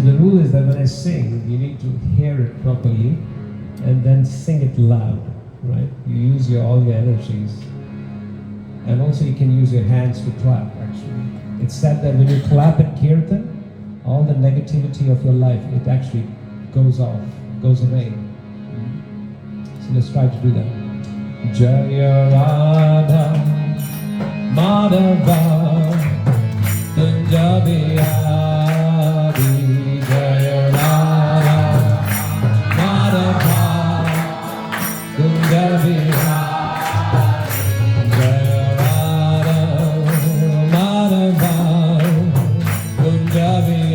the rule is that when I sing, you need to hear it properly and then sing it loud, right? You use all your energies. And also you can use your hands to clap, actually. It's said that when you clap in kirtan, all the negativity of your life, it actually goes off, goes away. So let's try to do that. Jaya Radha Madhava Kunjabi Adi Jaya Radha Madhava Kunjabi Jaya Radha Madhava Kunjabi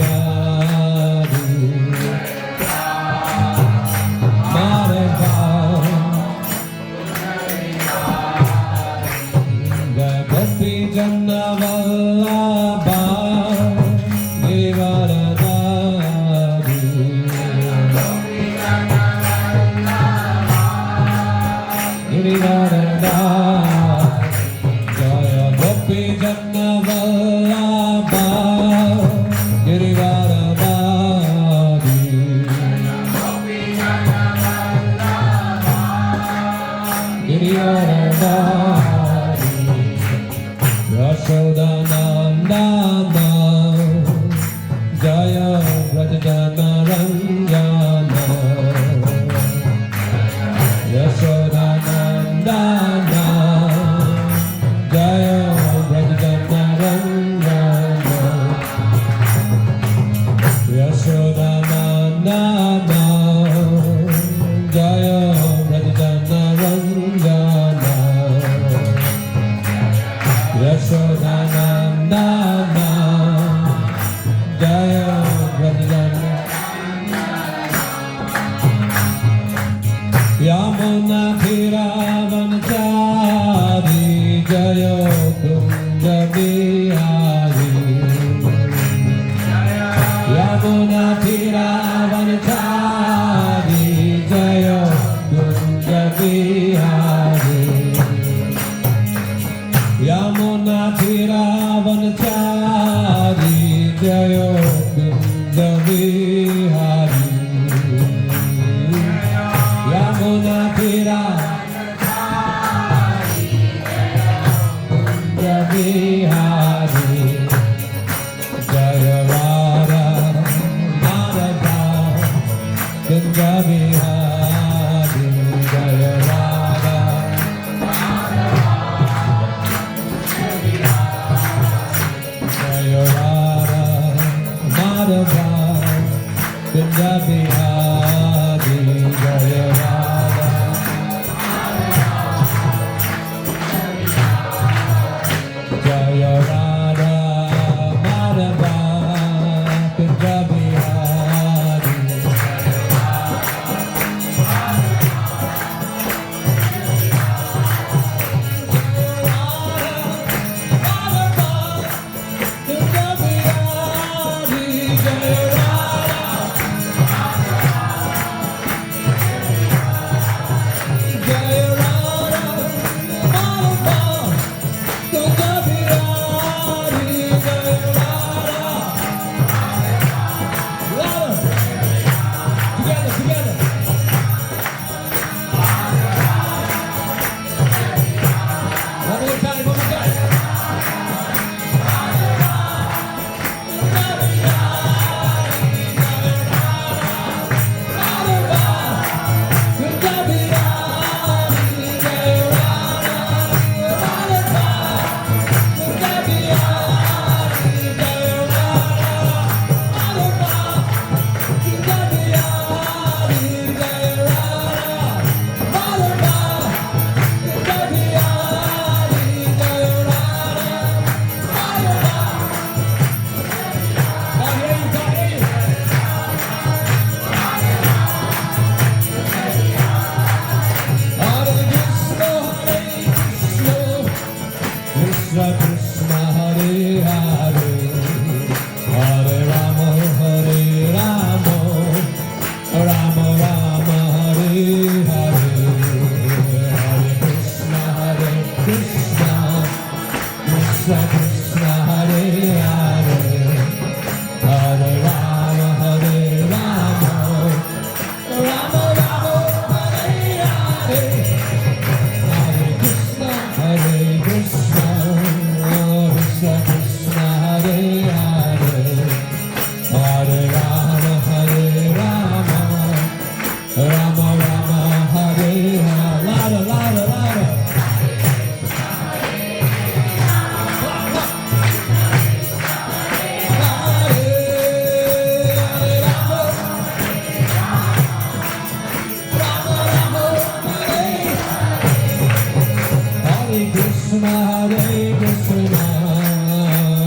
Krishna, Hare Krishna,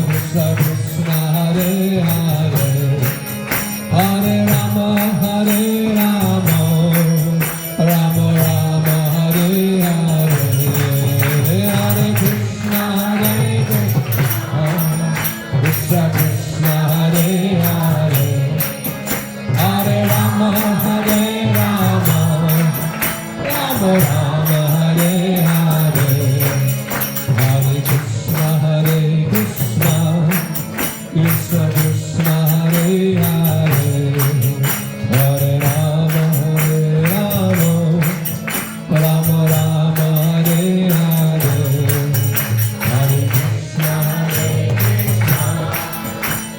Krishna Krishna, Hare Hare, Hare Rama, Hare Rama, Rama Rama, Hare Hare, Hare Krishna, Hare Krishna, Krishna Krishna, Hare Hare, Hare Rama, Hare Rama, Rama Rama, Hare Hare, Hare Krishna, Hare Krishna, Krishna Krishna, Hare Hare, Hare Rama, Rama Rama, Hare Hare, Hare Krishna, Hare Krishna,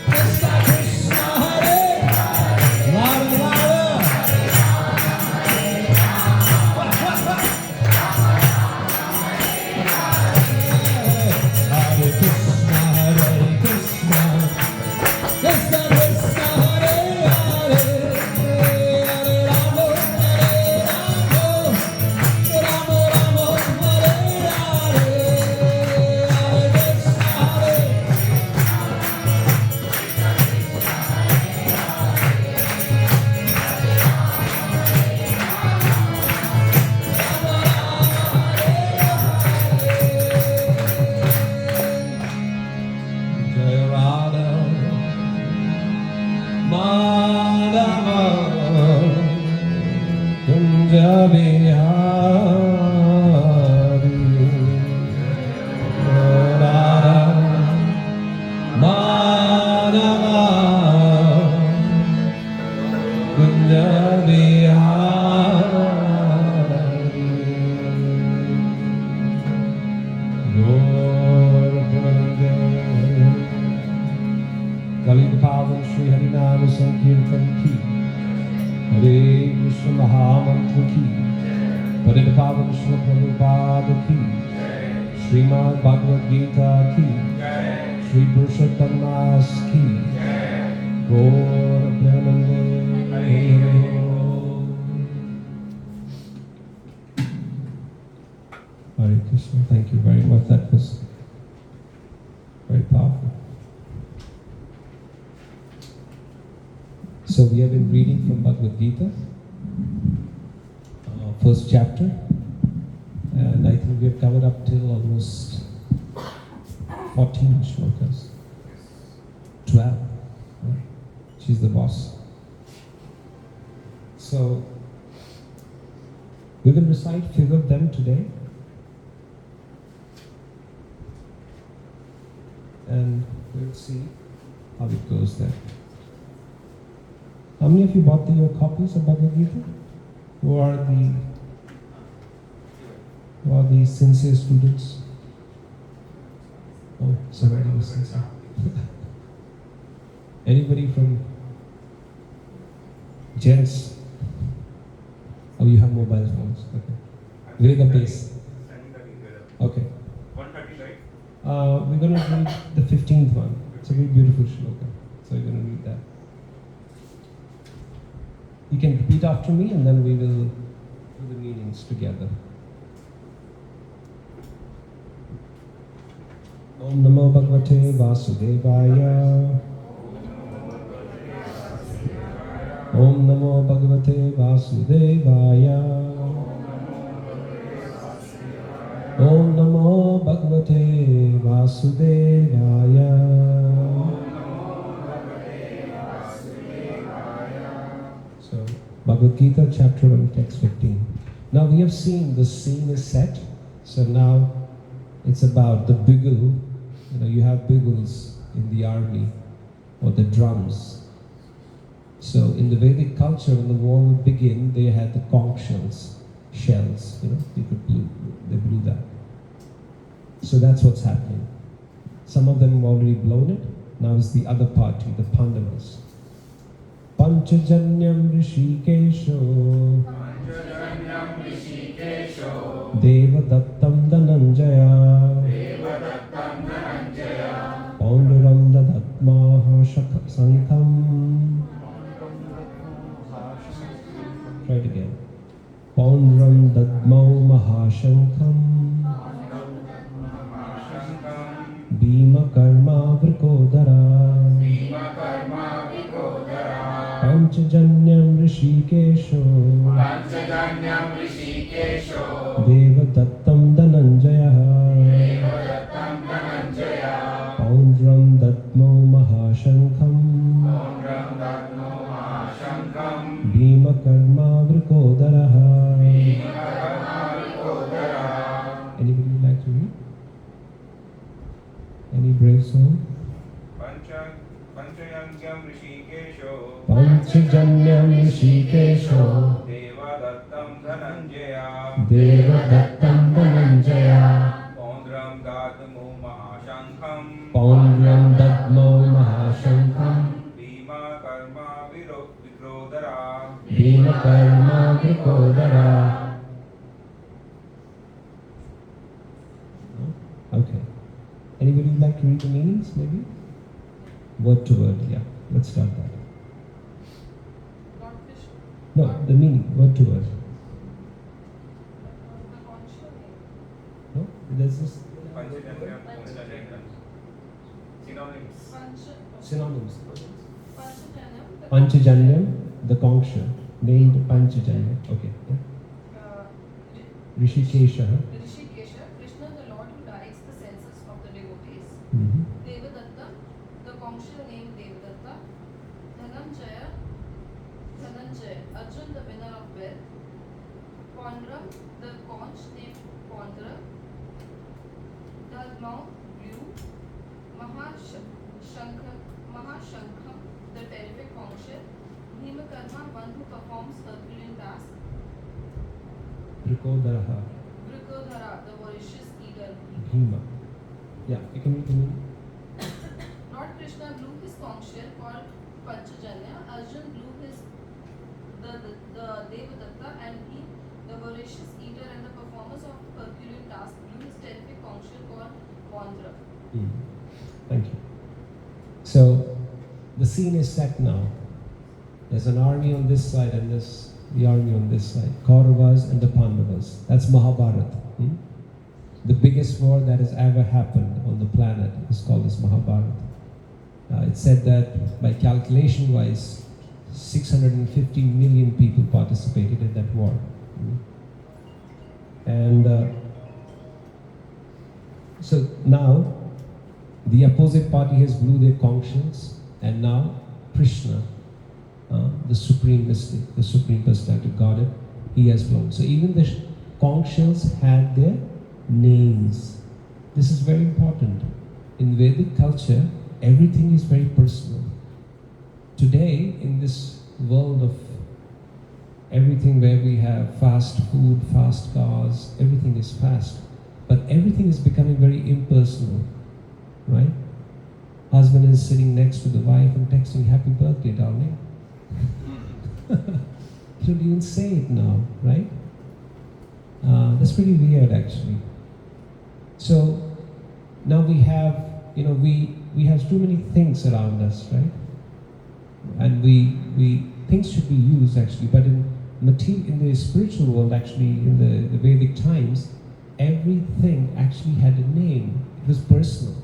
Krishna Krishna, Hare Rama, Hare Krishna, Hare Krishna, Krishna Krishna, Hare Hare, Hare Rama, Rama Rama, Hare Hare, Hare Krishna, Hare Jaya Radha Madhava Kunja Bihari Radha Madhava Kunja Bihari Kali Pavan Shri Harinama Sankirtan Ki, Hare Krishna Mahamantra Ki, Hare Pavan Shri Prabhupada Ki, Srimad Bhagavad Gita Ki, Shri Purushottam Das Ki, Gaur Premanande. Hare Krishna, thank you very much. That was very powerful. So we have been reading from Bhagavad Gita, first chapter, and I think we have covered up till almost 14 shlokas. 12. Right? She's the boss. So we will recite few of them today, and we'll see how it goes there. How many of you bought your copies of Bhagavad Gita? Who are the sincere students? Oh, somebody was sincere. Anybody from gents? Oh, you have mobile phones. Okay. Read the base. Okay. 130, right? We're going to read the 15th one. It's a very beautiful shloka. So we're going to read that. You can repeat after me and then we will do the meanings together. Om Namo Bhagavate Vasudevaya. Om Namo Bhagavate Vasudevaya. Om Namo Bhagavate Vasudevaya. Bhagavad Gita, chapter 1, text 15. Now we have seen the scene is set, so now it's about the bugle. You have bugles in the army, or the drums. So in the Vedic culture, when the war would begin, they had the conch shells, they blew that. So that's what's happening. Some of them have already blown it, now it's the other party, the Pandavas. Panchajanyam Rishikesho Devadattam Dhananjaya Paunduram Dadatmaha Sankham. Try it again. Paunduram Dadmau Mahashankham Bhima Karma Vrikodara Bhima Karma Vikodara Panchajanyam Rishikesho Panchajanyam Rishikesho Devadattam Dhananjaya Devadattam Dhananjaya Paundram Datmo Mahashankham Paundram Datmo Mahashankham Bhima Karma Vrikodara. Bhima Karma Vikodara. Anybody would like to read? Any brave soul? Panchayanyam Rishikesho Panchajanyam Rishikesho Devadattam Dhananjaya Devadattam Dhananjaya Paundram Datmo Mahashankham Paundram Datmo Mahashankham Bhima Karma Vikrodara Bhima Karma Vrikodara. Okay. Anybody would like to read the meanings, maybe? Word to word, yeah. Let's start that. Lord Krishna. No, the meaning, word to word. The concha name. No? There's this Panchajanyam Synonyms. synonyms. Panchajanam. The Panchajanyam, the conch named Panchajanyam. Okay. Yeah. Rishikesha. Rishikesha, Krishna, the Lord who directs the senses of the devotees. Mm-hmm. Devadatta, the concha named Devadatta. Dhananjaya, Arjun, the winner of wealth. Pandram, the conch named Pandra. Dharma, blue. Mahashankham, the terrific conch. Bhimakarma, one who performs Herculean tasks. Vrikodara. Vrikodhara, the voracious eater. Bhima. Yeah, you can read the meaning. Lord Krishna blew his conch shell called Panchajanya. Arjun blew his the Devadatta, and he, the voracious eater and the performers of Herculean tasks, blew his terrific conch shell called Pandra. Thank you. So, the scene is set now. There's an army on this side and the army on this side. Kauravas and the Pandavas. That's Mahabharata. The biggest war that has ever happened on the planet is called as Mahabharata. It's said that by calculation-wise, 650 million people participated in that war. And so now, the opposite party has blew their conch shells, and now Krishna, the supreme mystic, the supreme personality of Godhead, he has blown. So even the conch shells had their names. This is very important. In Vedic culture, everything is very personal. Today, in this world of everything where we have fast food, fast cars, everything is fast, but everything is becoming very impersonal, right? Husband is sitting next to the wife and texting, "Happy birthday, darling." You don't even say it now, right? That's pretty weird, actually. So now we have, we have too many things around us, right? And things should be used actually, but in the spiritual world, actually, in the Vedic times, everything actually had a name. It was personal.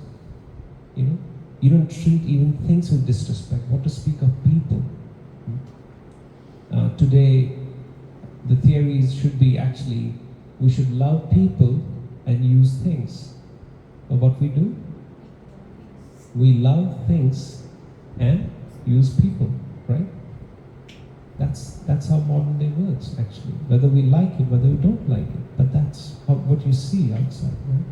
You don't treat even things with disrespect. What to speak of people? Today, the theories should be actually, we should love people and use things. But what we do? We love things and use people, right? That's how modern day works, actually. Whether we like it, whether we don't like it, but that's what you see outside, right?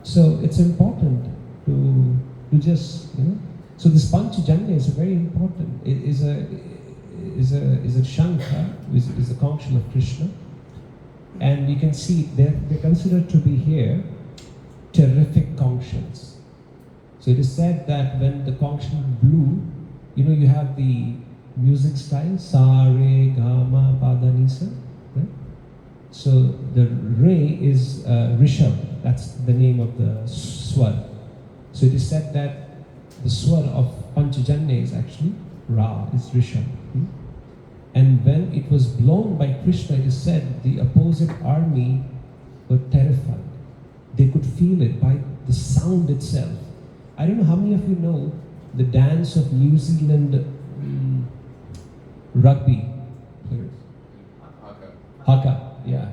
So it's important to just, So this Panchajanya is very important. It is a shankha, is a conch of Krishna, and you can see they're considered to be here terrific conch shells. So it is said that when the conch shell blew, you have the music style, sa, re, ga, ma, pa, da, ni, sa, right? So the re is Rishabh, that's the name of the swar. So it is said that the swar of Panchajanya is actually Ra, is Rishabh. And when it was blown by Krishna, it is said the opposite army were terrified. They could feel it. the sound itself. I don't know how many of you know the dance of New Zealand rugby players. Haka, yeah.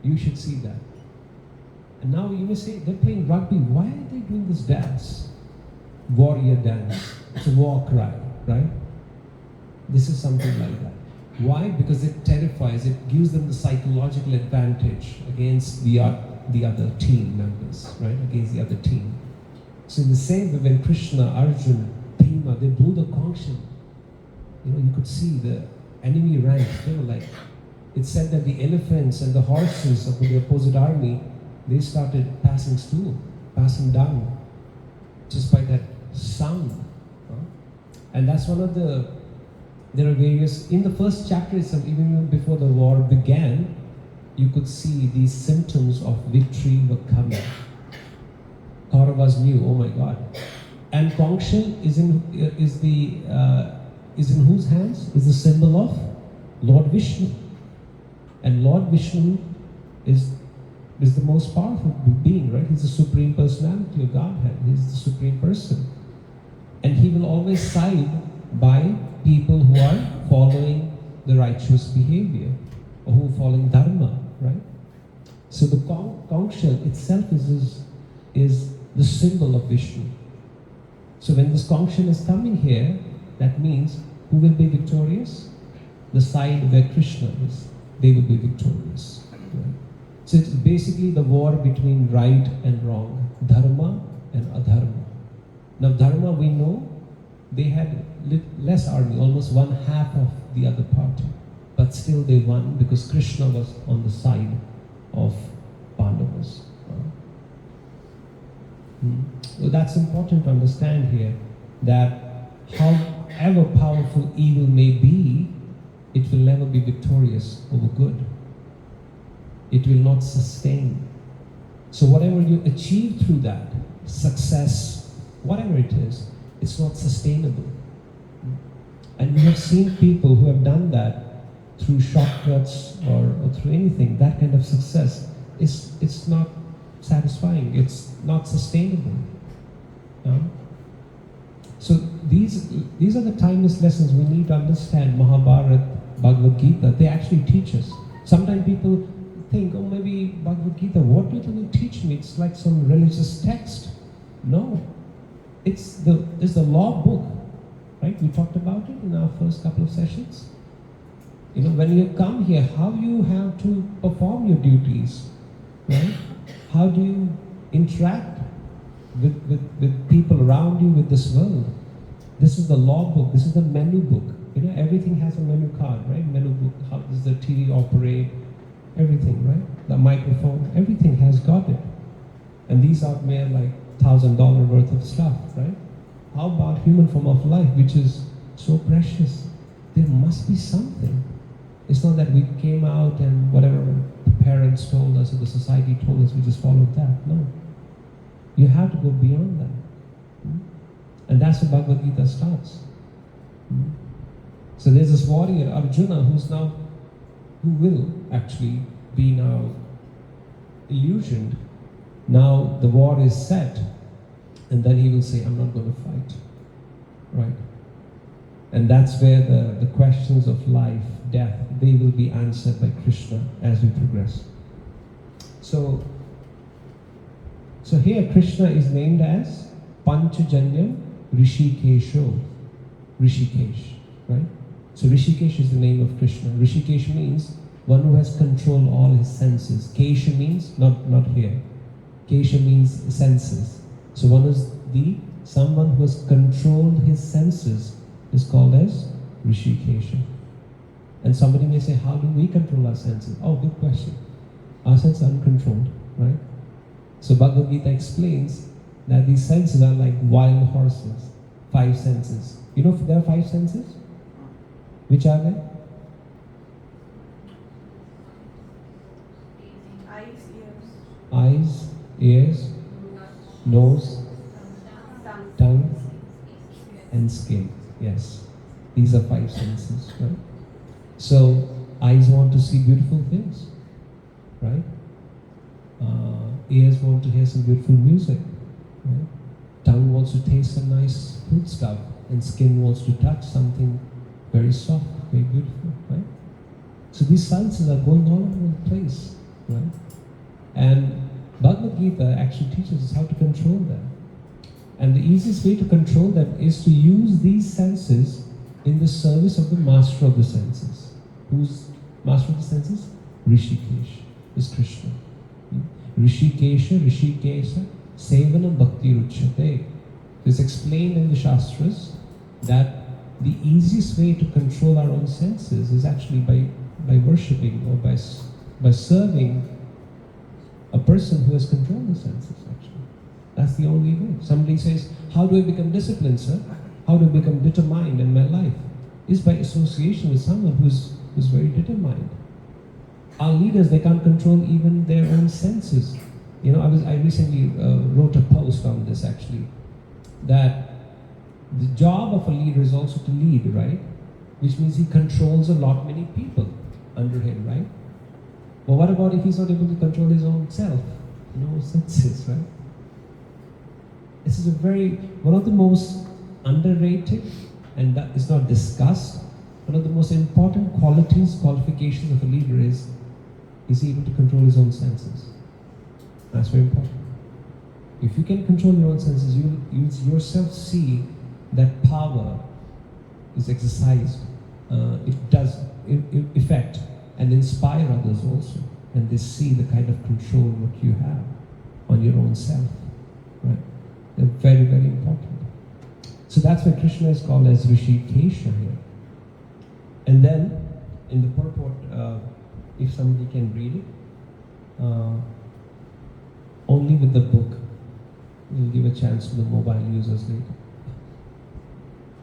You should see that. And now you may say, they're playing rugby, why are they doing this dance? Warrior dance. It's a war cry, right? This is something like that. Why? Because it terrifies, it gives them the psychological advantage against the other team members, right? Against the other team. So in the same way, when Krishna, Arjuna, Bhima, they blew the conch shell, you could see the enemy ranks, they were like, it said that the elephants and the horses of the opposite army, they started passing down, just by that sound. And that's one of there are various, in the first chapter itself, even before the war began, you could see these symptoms of victory were coming. Kauravas knew, oh my God. And conch shell is in whose hands? Is the symbol of Lord Vishnu. And Lord Vishnu is the most powerful being, right? He's the supreme personality of Godhead. He's the supreme person. And he will always side by people who are following the righteous behavior, or who are following dharma, right? So the conch shell itself is the symbol of Vishnu. So when this conch shell is coming here, that means who will be victorious? The side where Krishna is, they will be victorious. Right? So it's basically the war between right and wrong, dharma and adharma. Now dharma, we know, they had less army, almost 1/2 of the other party. But still they won because Krishna was on the side of Pandavas. So that's important to understand here, that however powerful evil may be, it will never be victorious over good. It will not sustain. So whatever you achieve through that, success, whatever it is, it's not sustainable. And we have seen people who have done that through shortcuts or through anything. That kind of success, it's not satisfying, it's not sustainable. So these are the timeless lessons we need to understand. Mahabharata, Bhagavad Gita, they actually teach us. Sometimes people think, oh, maybe Bhagavad Gita, what do you think will teach me? It's like some religious text. No, it's the law book, right? We talked about it in our first couple of sessions. When you come here, how you have to perform your duties, right? How do you interact with people around you, with this world? This is the law book, this is the menu book. Everything has a menu card, right? Menu book, how does the TV operate, everything, right? The microphone, everything has got it. And these are mere like $1,000 worth of stuff, right? How about human form of life, which is so precious? There must be something. It's not that we came out and whatever the parents told us or the society told us, we just followed that. No. You have to go beyond that. And that's where Bhagavad Gita starts. So there's this warrior, Arjuna, who will actually be now illusioned. Now the war is set, and then he will say, I'm not going to fight. Right? And that's where the questions of life, death, they will be answered by Krishna as we progress. So here Krishna is named as Panchajanya Rishikesho. Rishikesh, right? So Rishikesh is the name of Krishna. Rishikesh means one who has controlled all his senses. Kesha means not here. Kesha means senses. So someone who has controlled his senses is called as Rishikesha. And somebody may say, how do we control our senses? Oh, good question. Our senses are uncontrolled, right? So Bhagavad Gita explains that these senses are like wild horses. 5 senses. There are 5 senses? Which are they? Eyes, ears, nose, tongue, and skin. Yes. These are 5 senses, right? So, eyes want to see beautiful things, right? Ears want to hear some beautiful music. Right? Tongue wants to taste some nice food stuff, and skin wants to touch something very soft, very beautiful, right? So these senses are going all over the place, right? And Bhagavad Gita actually teaches us how to control them. And the easiest way to control them is to use these senses in the service of the master of the senses. Who's master of the senses? Rishikesh, is Krishna. Rishikesha, Sevana Bhakti Ruchyate. It's explained in the Shastras that the easiest way to control our own senses is actually by worshipping or by serving a person who has controlled the senses, actually. That's the only way. Somebody says, how do I become disciplined, sir? How do I become determined in my life? It's by association with someone who's very determined. Our leaders, they can't control even their own senses. You know, I recently wrote a post on this, actually, that the job of a leader is also to lead, right? Which means he controls a lot many people under him, right? But what about if he's not able to control his own self, no senses, right? This is one of the most underrated, and that is not discussed. One of the most important qualifications of a leader is he able to control his own senses? That's very important. If you can control your own senses, you yourself see that power is exercised. It does affect and inspire others also, and they see the kind of control that you have on your own self. Right? They're very, very important. So that's why Krishna is called as Rishikesha here. And then in the purport, if somebody can read it, only with the book. We'll give a chance to the mobile users later.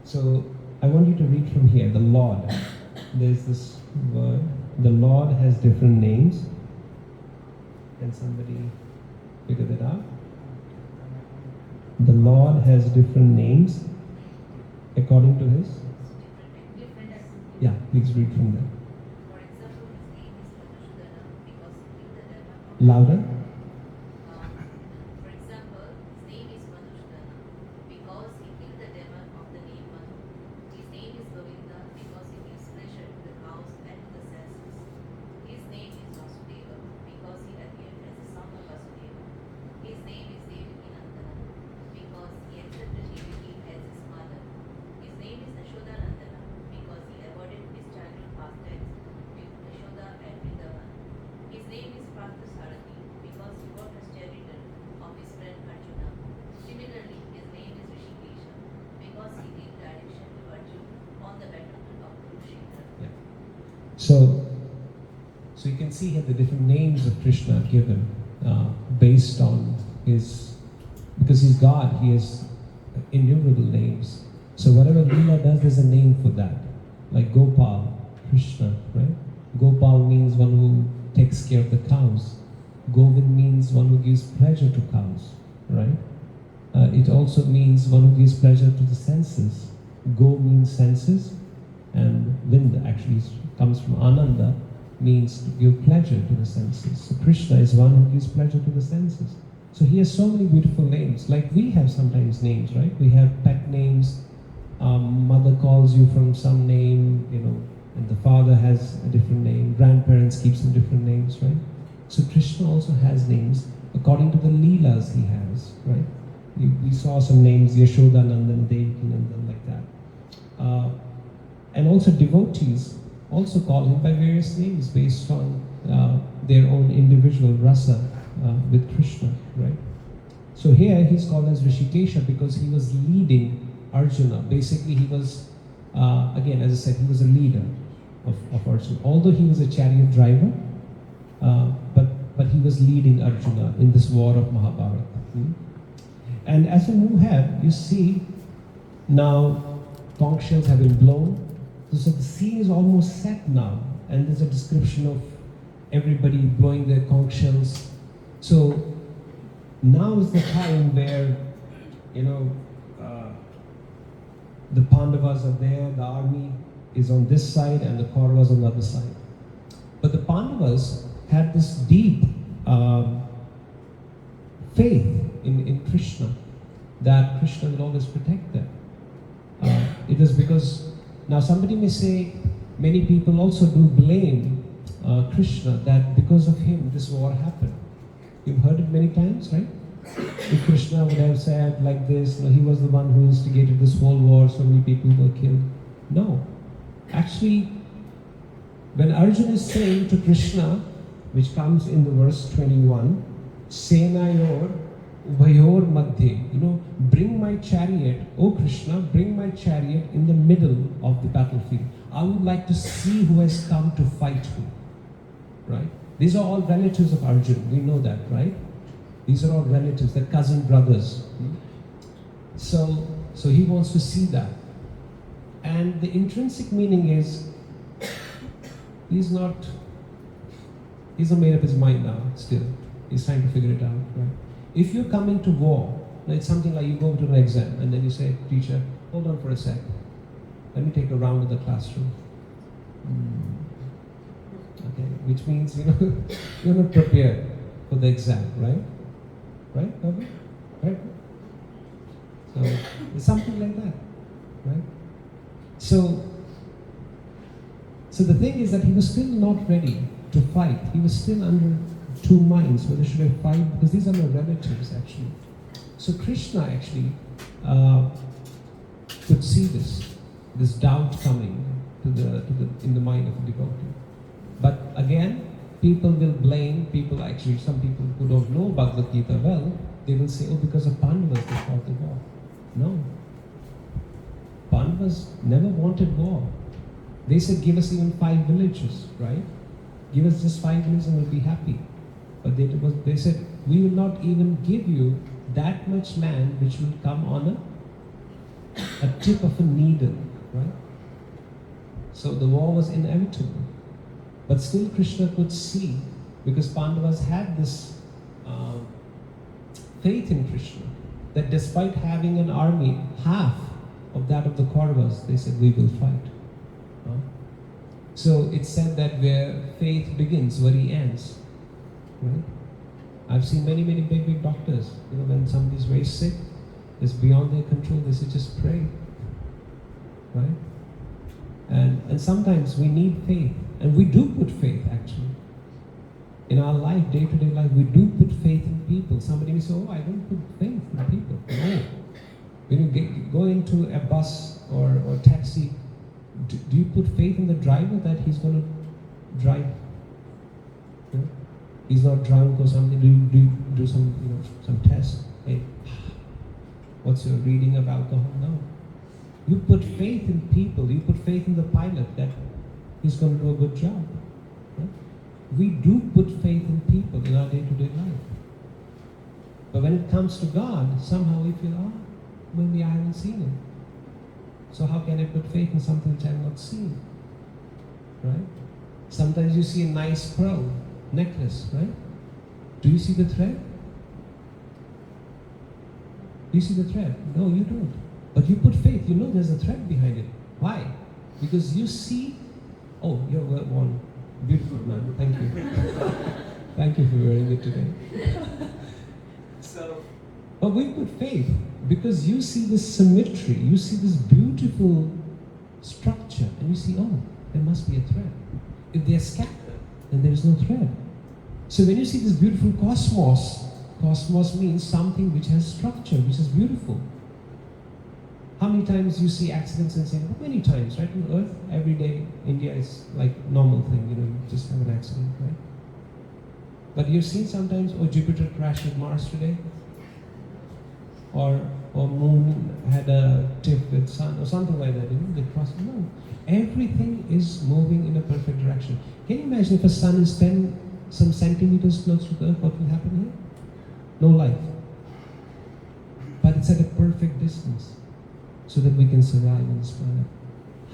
So I want you to read from here, the Lord. There's this word. The Lord has different names. Can somebody figure that out? The Lord has different names according to his? Yeah, please read from there. For example, his name is Madhusudana because he killed the demon of Louder. For example, his name is Madhusudana because he killed the demon of the name Madhu. His name is Govinda because he gives pleasure to the cows and to the senses. His name is Vasudeva because he appeared as the son of Vasudeva. His name is Devaki Nandana because he accepted Devaki as his mother. His name is Yashodanandana because he avoided his childhood pastimes with Yashoda and Vrindavan. His name is Parthasarathi because he brought his chariot of his friend Arjuna. Similarly, his name is Rishikesha because he gave direction to Arjuna on the battlefield of Kurukshetra. Yeah. So you can see here the different names of Krishna given based on because he's God, he has innumerable names. So whatever Leela does, there's a name for that. Like Gopal, Krishna, right? Gopal means one who takes care of the cows. Govind means one who gives pleasure to cows, right? It also means one who gives pleasure to the senses. Go means senses, and Vinda actually comes from Ananda, means to give pleasure to the senses. So Krishna is one who gives pleasure to the senses. So he has so many beautiful names. Like we have sometimes names, right? We have pet names. Mother calls you from some name, and the father has a different name. Grandparents keep some different names, right? So Krishna also has names according to the Leelas he has, right? We saw some names, Yashoda Nandan, Devaki Nandan, like that. And also devotees also call him by various names based on their own individual rasa with Krishna, right? So here he's called as Rishikesha because he was leading Arjuna. Basically he was, again as I said, he was a leader of Arjuna. Although he was a chariot driver, but he was leading Arjuna in this war of Mahabharata. And as we move ahead, you see now conch shells have been blown. So the scene is almost set now, and there's a description of everybody blowing their conch shells. So now is the time where, the Pandavas are there, the army is on this side, and the Kauravas on the other side. But the Pandavas had this deep faith in Krishna. that Krishna will always protect them. It is because, now somebody may say, many people also do blame Krishna that because of him this war happened. You've heard it many times, right? If Krishna would have said like this, he was the one who instigated this whole war, so many people were killed. No. Actually, when Arjuna is saying to Krishna, which comes in the verse 21, Senayor Ubayor Madhye, bring my chariot, O Krishna, bring my chariot in the middle of the battlefield. I would like to see who has come to fight me. Right? These are all relatives of Arjuna. We know that, right? These are all relatives, they're cousin brothers. So he wants to see that. And the intrinsic meaning is, he's not made up his mind now, still. He's trying to figure it out, right? If you're coming to war, it's something like you go to an exam and then you say, teacher, hold on for a sec. Let me take a round of the classroom. Okay, which means, you're not prepared for the exam, right? Right, Bobby? Right? So, it's something like that, right? So the thing is that he was still not ready to fight. He was still under two minds whether should I fight, because these are my relatives actually. So Krishna actually could see this doubt coming in the mind of a devotee. But again, people will blame people, actually some people who don't know Bhagavad Gita well, they will say, oh, because of Pandavas they fought the war. No. Pandavas never wanted war. They said, give us even 5 villages, right? Give us just 5 villages and we'll be happy. But they said, we will not even give you that much land which will come on a tip of a needle, right? So the war was inevitable. But still Krishna could see, because Pandavas had this faith in Krishna, that despite having an army, half of that of the Kauravas, they said, we will fight. So it's said that where faith begins, where he ends. Right? I've seen many, many big doctors, when somebody's very sick, it's beyond their control, they say, just pray. Right? And sometimes we need faith, and we do put faith actually. In our life, day-to-day life, we do put faith in people. Somebody may say, oh, I don't put faith in people. No. When you go into a bus or taxi, do you put faith in the driver that he's going to drive? He's not drunk or something. Do you do some test? Hey, what's your reading of alcohol? No. You put faith in people. You put faith in the pilot that he's going to do a good job. Right? We do put faith in people in our day-to-day life. But when it comes to God, somehow we feel, maybe I haven't seen him. So how can I put faith in something which I have not seen? Right? Sometimes you see a nice pearl necklace, right? Do you see the thread? Do you see the thread? No, you don't. But you put faith, there's a thread behind it. Why? Because you see, you're one beautiful man, thank you. Thank you for wearing it today. But we put faith because you see this symmetry, you see this beautiful structure, and you see, there must be a thread. If they are scattered, then there is no thread. So when you see this beautiful cosmos means something which has structure, which is beautiful. How many times you see accidents in Singapore? Many times, right? On Earth, every day, India is like normal thing, you just have an accident, right? But you've seen sometimes, Jupiter crashed with Mars today, or Moon had a tiff with Sun, or something like that, they cross. No, everything is moving in a perfect direction. Can you imagine if a sun is some centimeters close to the Earth, what will happen here? No life. But it's at a perfect distance, so that we can survive on this planet.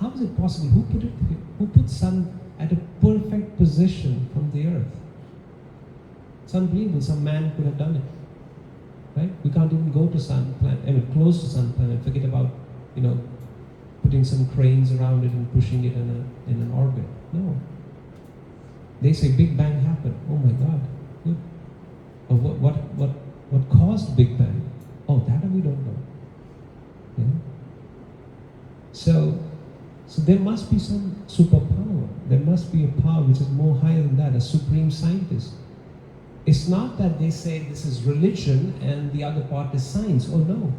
How is it possible? Who put sun at a perfect position from the Earth? It's unbelievable. Some man could have done it. Right? We can't even go to sun planet, close to sun planet. Forget about, putting some cranes around it and pushing it in an orbit. No. They say Big Bang happened. Oh my God. Good. But what caused Big Bang? That we don't know. So there must be some superpower. There must be a power which is more higher than that, a supreme scientist. It's not that they say this is religion and the other part is science. Oh no.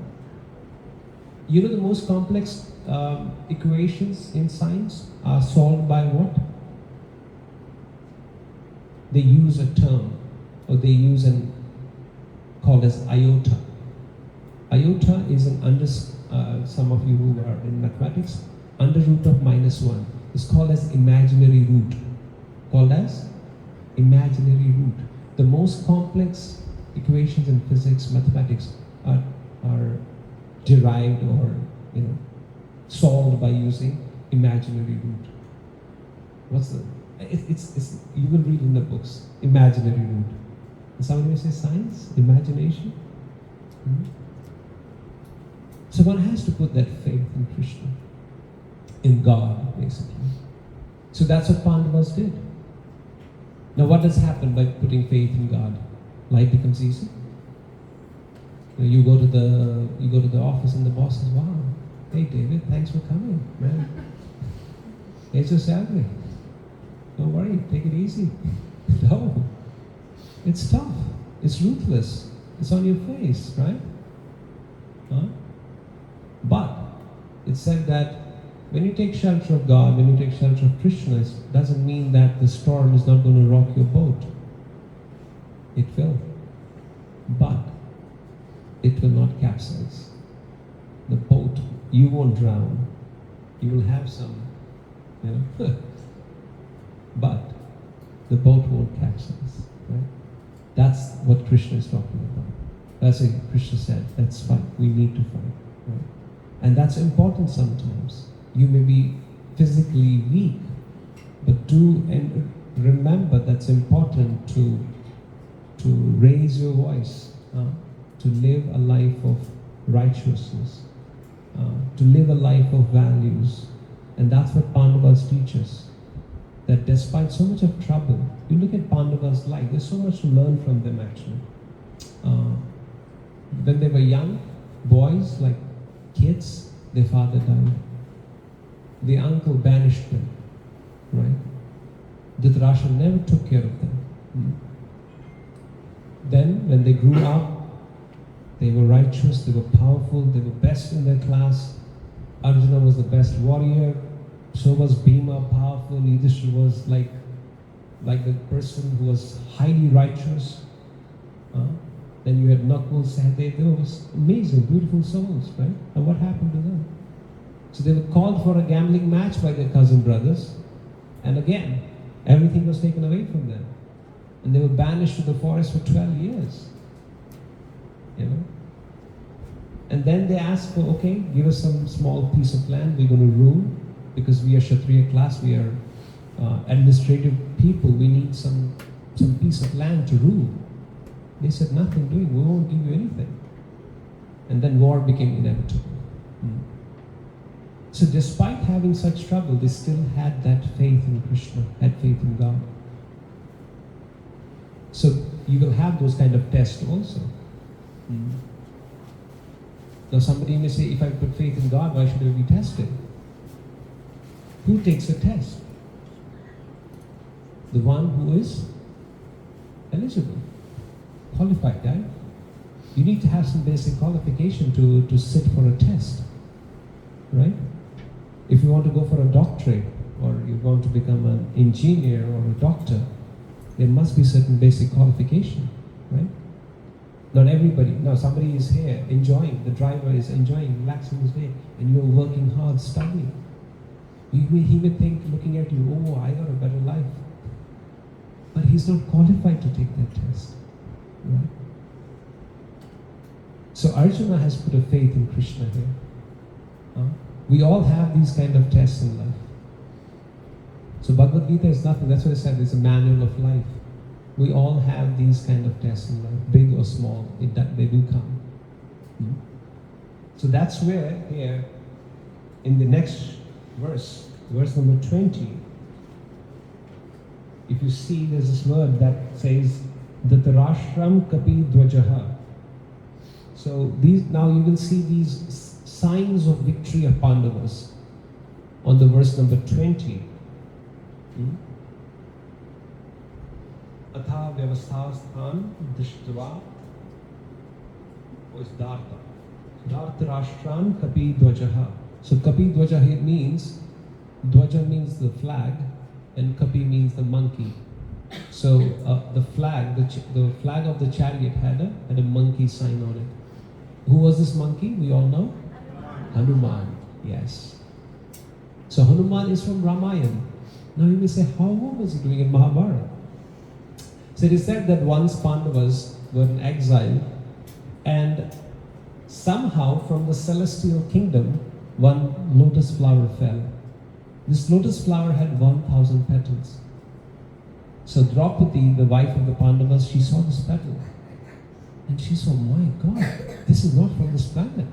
You know the most complex equations in science are solved by what? They use a term, or they use an called as iota. Iota is an some of you who are in mathematics, under root of -1. It's called as imaginary root. Called as imaginary root. The most complex equations in physics, mathematics are derived or solved by using imaginary root. What's the? It's you will read in the books. Imaginary root. And somebody may say science, imagination. So one has to put that faith in Krishna, in God, basically. So that's what Pandavas did. Now, what does happen by putting faith in God? Life becomes easy. You go to the office and the boss says, "Wow, hey David, thanks for coming, man. Here's your salary. Don't worry, take it easy." No, it's tough. It's ruthless. It's on your face, right? Huh? But it said that when you take shelter of God, when you take shelter of Krishna, it doesn't mean that the storm is not going to rock your boat. It will. But it will not capsize. The boat, you won't drown. You will have some, but the boat won't capsize, right? That's what Krishna is talking about. That's what Krishna said. That's fight. We need to fight, right? And that's important sometimes. You may be physically weak, but do and remember that's important to raise your voice, to live a life of righteousness, to live a life of values. And that's what Pandavas teach us. That despite so much of trouble, you look at Pandavas' life, there's so much to learn from them actually. When they were young, boys, like kids, their father died. The uncle banished them, right? Dhritarashtra never took care of them. Then, when they grew up, they were righteous, they were powerful, they were best in their class. Arjuna was the best warrior, so was Bhima, powerful. Yudhishthira was like the person who was highly righteous. Then you had Nakul, Sahadev, they were amazing, beautiful souls, right? And what happened to them? So they were called for a gambling match by their cousin brothers, and again, everything was taken away from them. And they were banished to the forest for 12 years. And then they asked for, okay, give us some small piece of land, we're going to rule, because we are Kshatriya class, we are administrative people, we need some piece of land to rule. They said, nothing doing, we won't give you anything. And then war became inevitable. So despite having such trouble, they still had that faith in Krishna, had faith in God. So you will have those kind of tests also. Now somebody may say, if I put faith in God, why should I be tested? Who takes a test? The one who is eligible, qualified, right? You need to have some basic qualification to sit for a test, right? If you want to go for a doctorate, or you want to become an engineer or a doctor, there must be certain basic qualification, right? Not everybody. Now somebody is here enjoying, the driver is enjoying, relaxing his day, and you're working hard, studying. He may think, looking at you, oh, I got a better life. But he's not qualified to take that test, right? So Arjuna has put a faith in Krishna here. We all have these kind of tests in life. So Bhagavad Gita is nothing, that's what I said, it's a manual of life. We all have these kind of tests in life, big or small, they do come. So that's where here, in the next verse number 20, if you see there's this word that says, Dhatarashram Kapi Dvajaha. So now you will see these signs of victory of Pandavas. on the verse number 20. Atha vyavasthasthan dishtva was Darta. Darta Rashtran Kapi Dwajaha. So Kapi Dwaja here means, Dwaja means the flag, and Kapi means the monkey. So the flag of the chariot had a monkey sign on it. Who was this monkey? We all know? Hanuman. Yes. So Hanuman is from Ramayana. Now you may say, what was he doing in Mahabharata? So it is said that once Pandavas were in exile, and somehow from the celestial kingdom, one lotus flower fell. This lotus flower had 1,000 petals. So Draupadi, the wife of the Pandavas, she saw this petal. And she saw, my God, this is not from this planet.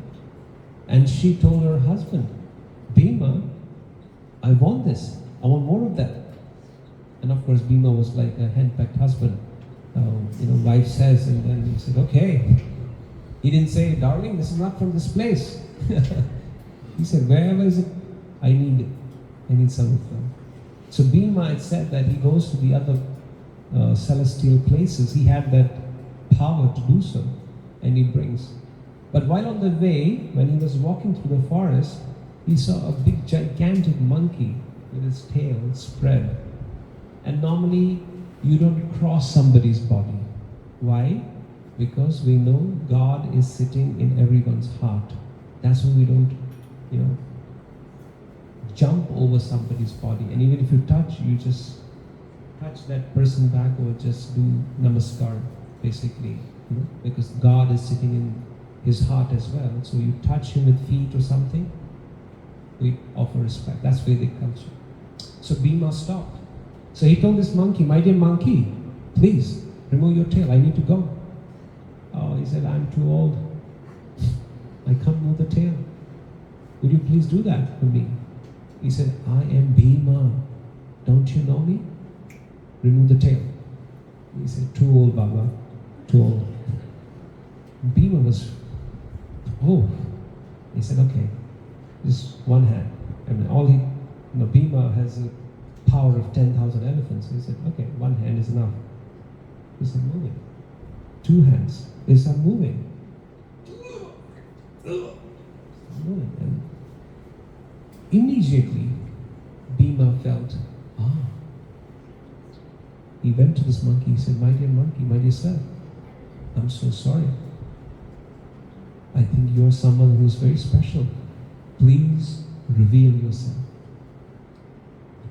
And she told her husband, Bhima, I want this. I want more of that. And of course, Bhima was like a henpecked husband. Wife says, and then he said, okay. He didn't say, darling, this is not from this place. He said, wherever is it? I need it. I need some of them. So Bhima had said that he goes to the other celestial places. He had that power to do so, and he brings. But while on the way, when he was walking through the forest, he saw a big gigantic monkey with its tail spread. And normally you don't cross somebody's body. Why? Because we know God is sitting in everyone's heart. That's why we don't, jump over somebody's body. And even if you touch, you just touch that person back or just do namaskar, basically. Because God is sitting in his heart as well. So you touch him with feet or something, we offer respect. That's Vedic culture. So Bhima stopped. So he told this monkey, my dear monkey, please remove your tail, I need to go. Oh, he said, I'm too old. I can't move the tail. Would you please do that for me? He said, I am Bhima. Don't you know me? Remove the tail. He said, too old, Baba. Too old. Bhima was, He said, okay, just one hand. Bhima has a power of 10,000 elephants. He said, okay, one hand is enough. He said, moving. Two hands. They start moving. And immediately, Bhima felt, He went to this monkey. He said, my dear self, I'm so sorry. I think you're someone who's very special. Please reveal yourself.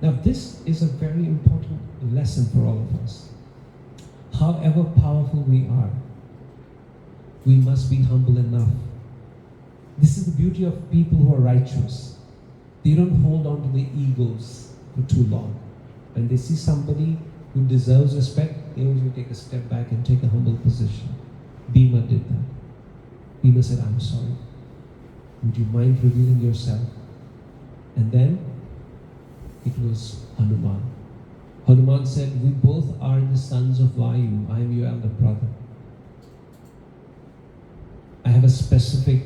Now this is a very important lesson for all of us. However powerful we are, we must be humble enough. This is the beauty of people who are righteous. They don't hold on to their egos for too long. When they see somebody who deserves respect, they usually take a step back and take a humble position. Bhima did that. Bhima said, I'm sorry. Would you mind revealing yourself? And then it was Hanuman. Hanuman said, we both are the sons of Vayu. I am your elder brother. I have a specific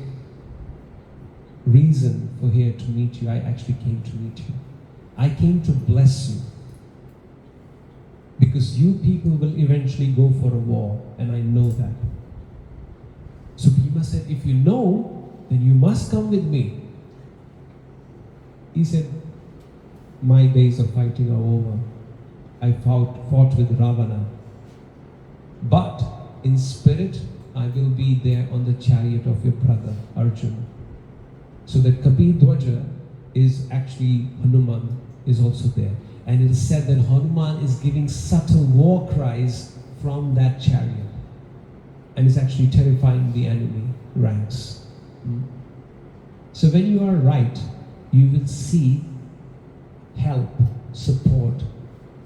reason for here to meet you. I actually came to meet you. I came to bless you. Because you people will eventually go for a war, and I know that. So Bhima said, if you know, then you must come with me. He said, my days of fighting are over. I fought with Ravana. But in spirit, I will be there on the chariot of your brother, Arjuna. So that Kapi Dwaja is actually Hanuman is also there. And it is said that Hanuman is giving subtle war cries from that chariot. And it's actually terrifying the enemy ranks. So when you are right, you will see help, support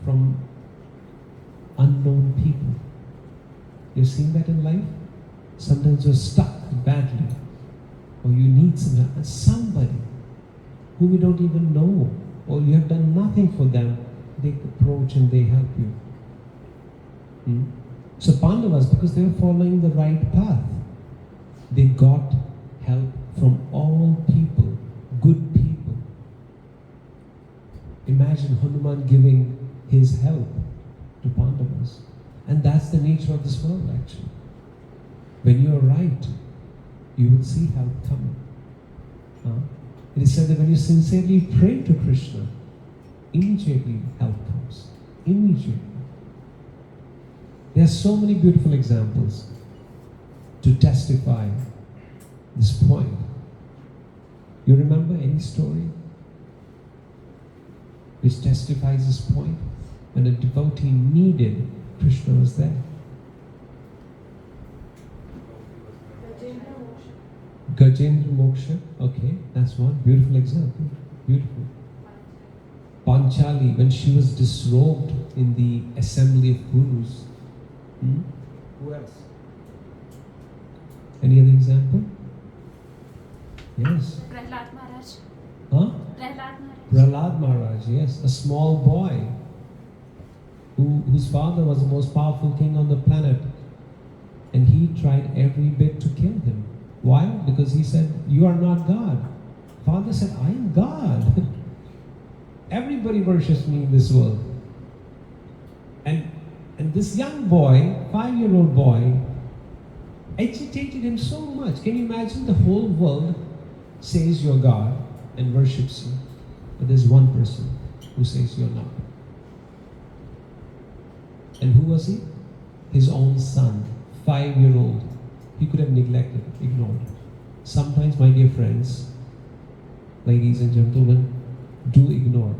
from unknown people. You've seen that in life? Sometimes you're stuck badly, or you need somebody who we don't even know, or you have done nothing for them. They approach and they help you. So Pandavas, because they were following the right path, they got help from all people, good people. Imagine Hanuman giving his help to Pandavas. And that's the nature of this world actually. When you are right, you will see help coming. It is said that when you sincerely pray to Krishna, immediately help comes. Immediately. There are so many beautiful examples to testify this point. You remember any story which testifies this point? When a devotee needed, Krishna was there. Gajendra Moksha, okay, that's one beautiful example. Beautiful. Panchali, when she was disrobed in the assembly of gurus. Who else? Any other example? Yes. Prahlad Maharaj. Huh? Prahlad Maharaj. Prahlad Maharaj, yes, a small boy whose father was the most powerful king on the planet, and he tried every bit to kill him. Why? Because he said, "You are not God." Father said, "I am God." Everybody worships me in this world. And this young boy, 5-year-old boy, agitated him so much. Can you imagine the whole world says you're God and worships you, but there's one person who says you're not. And who was he? His own son, 5-year-old. He could have neglected, ignored. Sometimes, my dear friends, ladies and gentlemen, do ignore.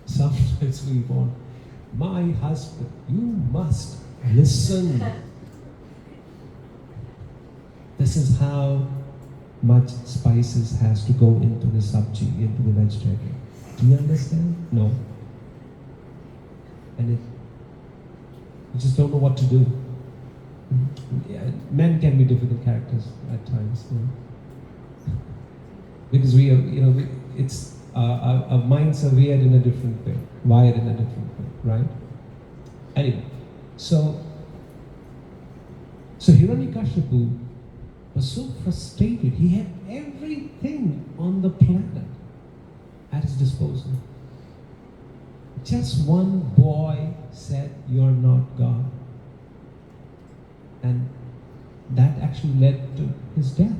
Sometimes we want, my husband, you must listen. This is how much spices has to go into the sabji, into the vegetarian. Do you understand? No. And you just don't know what to do. Yeah, men can be difficult characters at times, because we are, it's our minds are wired in a different way, right? Anyway, so Hiranyakashipu was so frustrated. He had everything on the planet at his disposal. Just one boy said, "You're not God." And that actually led to his death,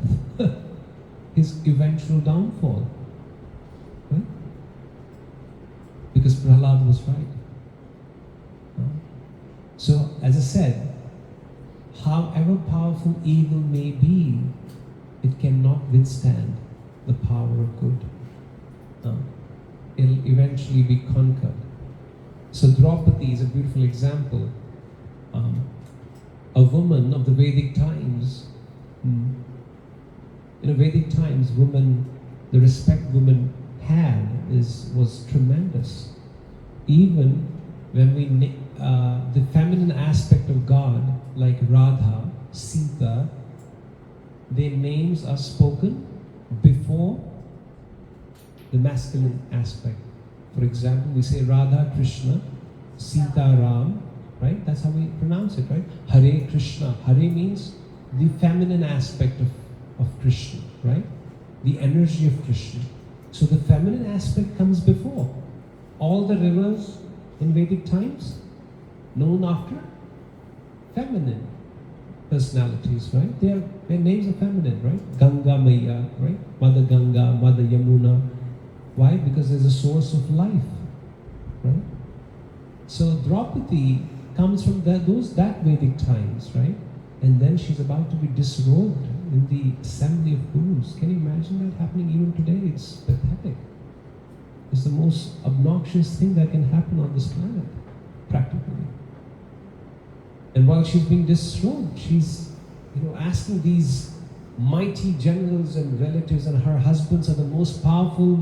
his eventual downfall. Right? Because Prahlad was right. So, as I said, however powerful evil may be, it cannot withstand the power of good. It'll eventually be conquered. So Draupadi is a beautiful example. A woman of the Vedic times. In the Vedic times, the respect women had was tremendous. Even when the feminine aspect of God, like Radha, Sita, their names are spoken before the masculine aspect. For example, we say Radha Krishna, Sita Ram, right? That's how we pronounce it, right? Hare Krishna. Hare means the feminine aspect of Krishna, right? The energy of Krishna. So the feminine aspect comes before. All the rivers in Vedic times, known after feminine personalities, right? Their names are feminine, right? Ganga Maya, right? Mother Ganga, Mother Yamuna. Why? Because there's a source of life, right? So Draupadi comes from that Vedic times, right? And then she's about to be disrobed in the assembly of gurus. Can you imagine that happening even today? It's pathetic. It's the most obnoxious thing that can happen on this planet, practically. And while she's being disrobed, she's asking these mighty generals and relatives, and her husbands are the most powerful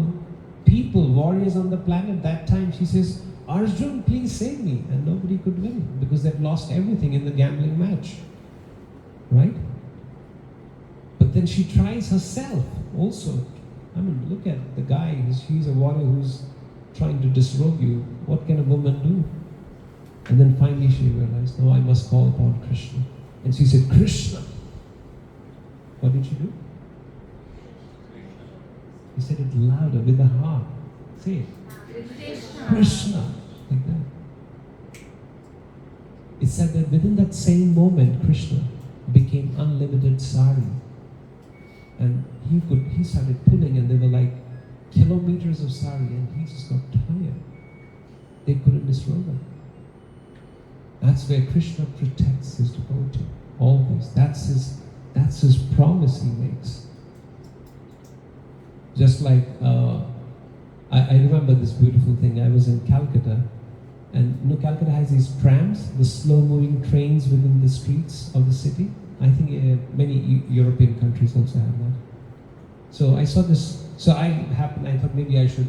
people, warriors on the planet. That time she says, "Arjun, please save me." And nobody could win because they've lost everything in the gambling match. Right? But then she tries herself also. I mean, look at the guy. He's a warrior who's trying to disrobe you. What can a woman do? And then finally she realized, no, I must call upon Krishna. And she said, "Krishna." What did she do? He said it louder, with the heart. Say it. Krishna. Like that. It said that within that same moment, Krishna became unlimited sari. And he started pulling, and there were like kilometers of sari, and he just got tired. They couldn't disrobe him. That's where Krishna protects his devotee. Always. That's his promise he makes. Just like I remember this beautiful thing. I was in Calcutta, and Calcutta has these trams, the slow-moving trains within the streets of the city. I think many European countries also have that. So I saw this. So I thought maybe I should,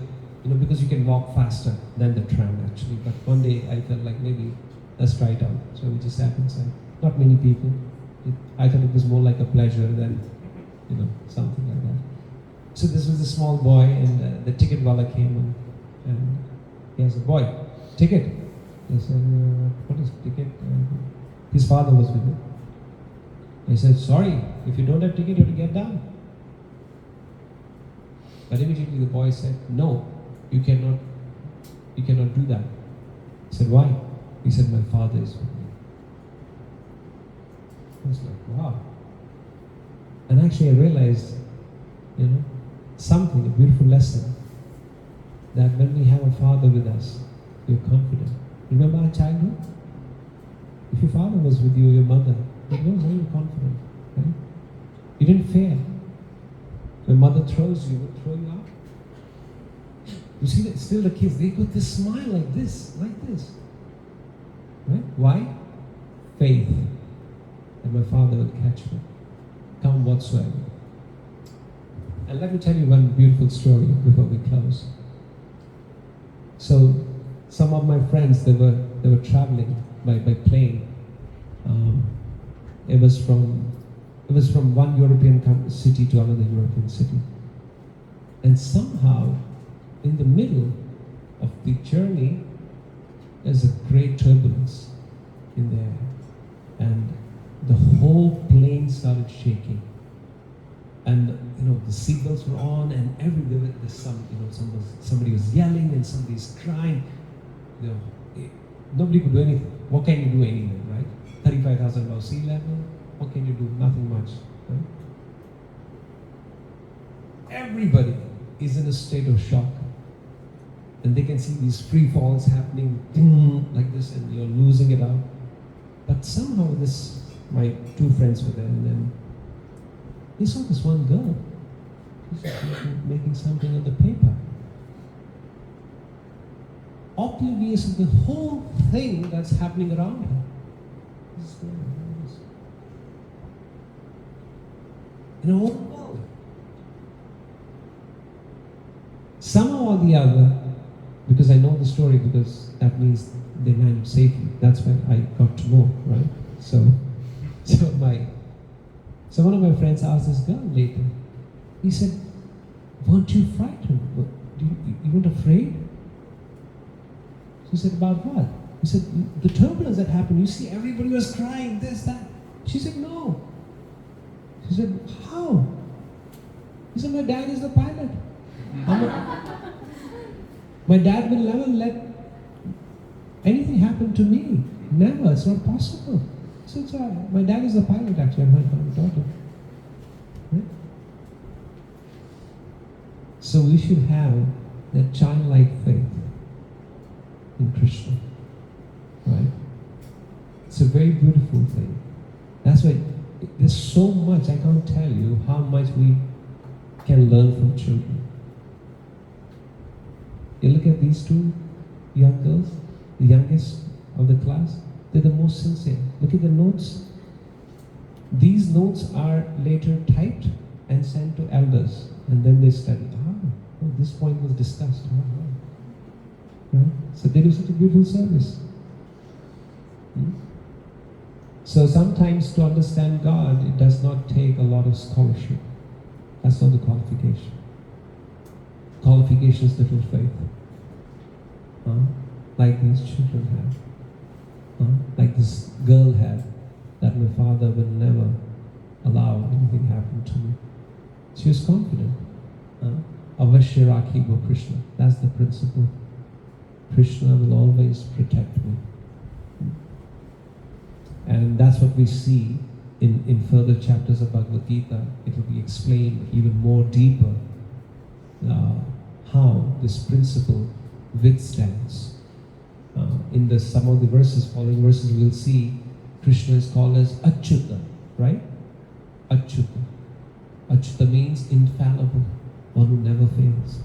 because you can walk faster than the tram actually. But one day I felt like maybe let's try it out. So we just sat inside. Not many people. I thought it was more like a pleasure than, something like that. So this was a small boy, and the ticket wala came and he asked, "Boy, ticket?" He said, "What is ticket?" His father was with him. He said, "Sorry, if you don't have ticket, you have to get down." But immediately the boy said, "No, you cannot do that." He said, "Why?" He said, "My father is with me." I was like, wow. And actually I realized, something, a beautiful lesson, that when we have a father with us, we're confident. Remember our childhood? If your father was with you, your mother, you were very confident, right? You didn't fear. When mother throws you, would throw you out. You see that still the kids, they got this smile like this, right? Why? Faith. And my father will catch me, come whatsoever. And let me tell you one beautiful story before we close. So, some of my friends, they were traveling by plane. It was from one European city to another European city. And somehow, in the middle of the journey, there's a great turbulence in the air. And the whole plane started shaking. And the seatbelts were on, and everywhere somebody was yelling and somebody's crying. Nobody could do anything. What can you do anyway, right? 35,000 above sea level. What can you do? Nothing much. Right? Everybody is in a state of shock, and they can see these free falls happening like this, and you're losing it out. But somehow my two friends were there, and then they saw this one girl. She's making something on the paper. Oblivious of the whole thing that's happening around her. In a whole world. Somehow or the other, because I know the story, because that means they landed safely. That's when I got to know, right? So one of my friends asked this girl later. He said, "Weren't you frightened? You weren't afraid?" She said, "About what?" He said, "The turbulence that happened. You see, everybody was crying, this, that." She said, "No." She said, "How?" He said, "My dad is the pilot. My dad will never let anything happen to me. Never. It's not possible." So my dad is the pilot actually, my daughter. Right? So we should have that childlike faith in Krishna. Right? It's a very beautiful thing. That's why there's so much, I can't tell you how much we can learn from children. You look at these two young girls, the youngest of the class, they're the most sincere. Look at the notes. These notes are later typed and sent to elders, and then they study. This point was discussed. Right? So they do such a beautiful service. So sometimes to understand God, it does not take a lot of scholarship. That's not the qualification. Qualification is little faith. Like these children have. Like this girl had, that my father will never allow anything happen to me. She was confident. Avashya Rakhibo Krishna. That's the principle. Krishna will always protect me. And that's what we see in further chapters of Bhagavad Gita. It will be explained even more deeper how this principle withstands. In some of the following verses, we'll see Krishna is called as Achyuta, right? Achyuta. Achyuta means infallible, one who never fails.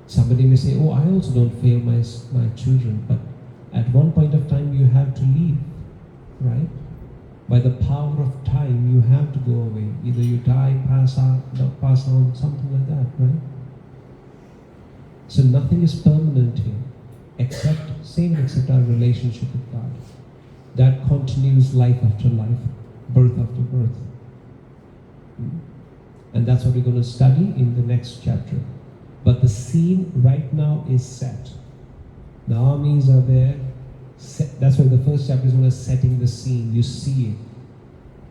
Somebody may say, oh, I also don't fail my children, but at one point of time you have to leave, right? By the power of time, you have to go away. Either you die, pass on, something like that, right? So nothing is permanent here, except our relationship with God. That continues life after life, birth after birth. And that's what we're going to study in the next chapter. But the scene right now is set. The armies are there. That's why the first chapter is setting the scene. You see it.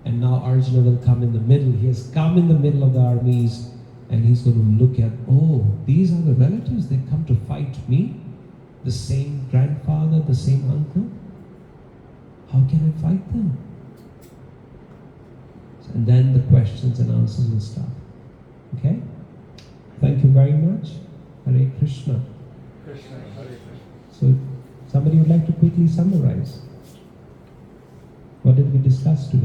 And now Arjuna will come in the middle. He has come in the middle of the armies, and he's going to look at, oh, these are the relatives. They come to fight me. The same grandfather, the same uncle. How can I fight them? And then the questions and answers will start. Okay? Thank you very much. Hare Krishna. Krishna, Hare Krishna. So, somebody would like to quickly summarize. What did we discuss today?